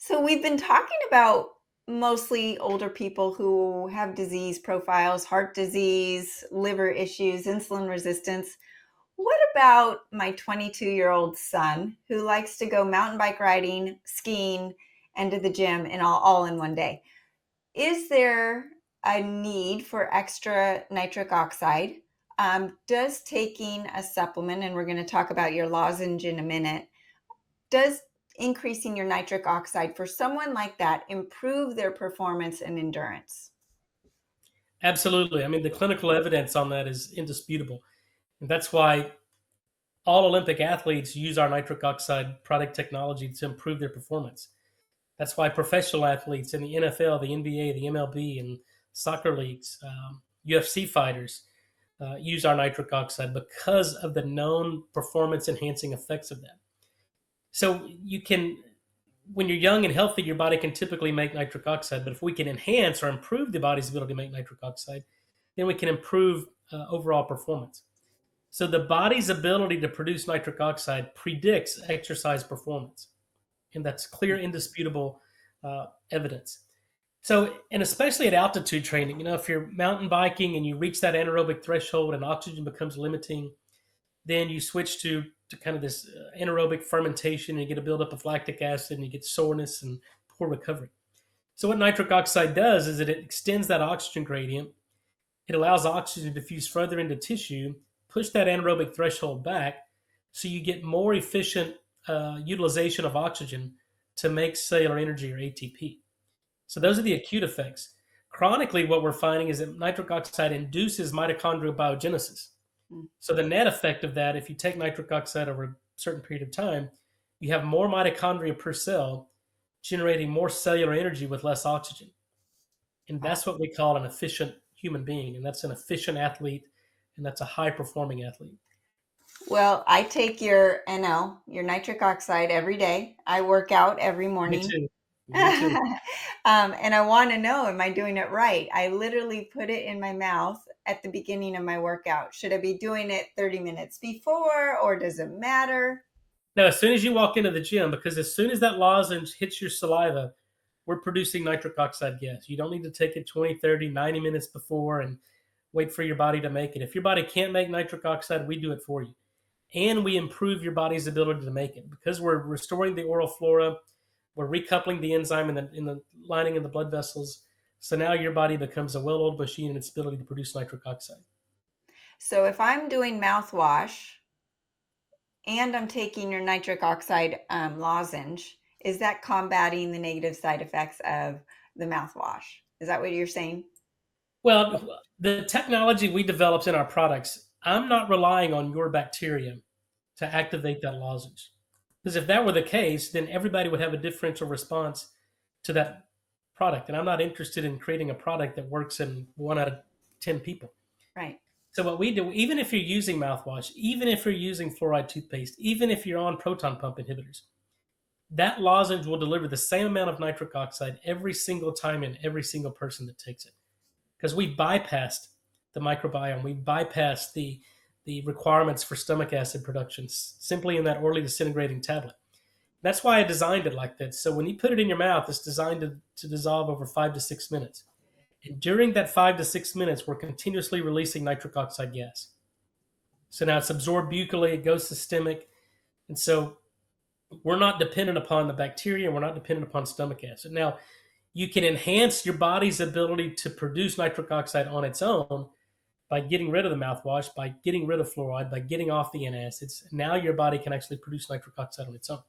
So we've been talking about mostly older people who have disease profiles, heart disease, liver issues, insulin resistance. What about my 22-year-old son who likes to go mountain bike riding, skiing, and to the gym and all in one day? Is there a need for extra nitric oxide? Does taking a supplement, and we're going to talk about your lozenge in a minute, does increasing your nitric oxide for someone like that improve their performance and endurance? Absolutely. I mean, the clinical evidence on that is indisputable. And that's why all Olympic athletes use our nitric oxide product technology to improve their performance. That's why professional athletes in the NFL, the NBA, the MLB, and soccer leagues, UFC fighters use our nitric oxide because of the known performance enhancing effects of that. So you can, when you're young and healthy, your body can typically make nitric oxide. But if we can enhance or improve the body's ability to make nitric oxide, then we can improve overall performance. So the body's ability to produce nitric oxide predicts exercise performance, and that's clear, indisputable evidence. So, and especially at altitude training, if you're mountain biking and you reach that anaerobic threshold and oxygen becomes limiting, then you switch to kind of this anaerobic fermentation and you get a buildup of lactic acid and you get soreness and poor recovery. So what nitric oxide does is that it extends that oxygen gradient. It allows oxygen to diffuse further into tissue, push that anaerobic threshold back, so you get more efficient utilization of oxygen to make cellular energy or ATP. So those are the acute effects. Chronically, what we're finding is that nitric oxide induces mitochondrial biogenesis. Mm. So the net effect of that, if you take nitric oxide over a certain period of time, you have more mitochondria per cell, generating more cellular energy with less oxygen. And Wow. that's what we call an efficient human being. And that's an efficient athlete. And that's a high performing athlete. Well, I take your NO, your nitric oxide, every day. I work out every Me morning. too. Me too. And I want to know, am I doing it right? I literally put it in my mouth at the beginning of my workout. Should I be doing it 30 minutes before, or does it matter? Now, as soon as you walk into the gym, because as soon as that lozenge hits your saliva, we're producing nitric oxide gas. You don't need to take it 20, 30, 90 minutes before and wait for your body to make it. If your body can't make nitric oxide, we do it for you. And we improve your body's ability to make it. Because we're restoring the oral flora, we're recoupling the enzyme in the lining of the blood vessels. So now your body becomes a well-oiled machine in its ability to produce nitric oxide. So if I'm doing mouthwash and I'm taking your nitric oxide lozenge, is that combating the negative side effects of the mouthwash? Is that what you're saying? Well, the technology we developed in our products, I'm not relying on your bacteria to activate that lozenge. Because if that were the case, then everybody would have a differential response to that product. And I'm not interested in creating a product that works in 1 out of 10 people. Right. So what we do, even if you're using mouthwash, even if you're using fluoride toothpaste, even if you're on proton pump inhibitors, that lozenge will deliver the same amount of nitric oxide every single time in every single person that takes it. Because we bypassed the microbiome, we bypassed the requirements for stomach acid production simply in that orally disintegrating tablet. That's why I designed it like that. So when you put it in your mouth, it's designed to dissolve over 5 to 6 minutes. And during that 5 to 6 minutes, we're continuously releasing nitric oxide gas. So now it's absorbed buccally, it goes systemic. And so we're not dependent upon the bacteria, we're not dependent upon stomach acid. Now, you can enhance your body's ability to produce nitric oxide on its own by getting rid of the mouthwash, by getting rid of fluoride, by getting off the antacids. Now your body can actually produce nitric oxide on its own.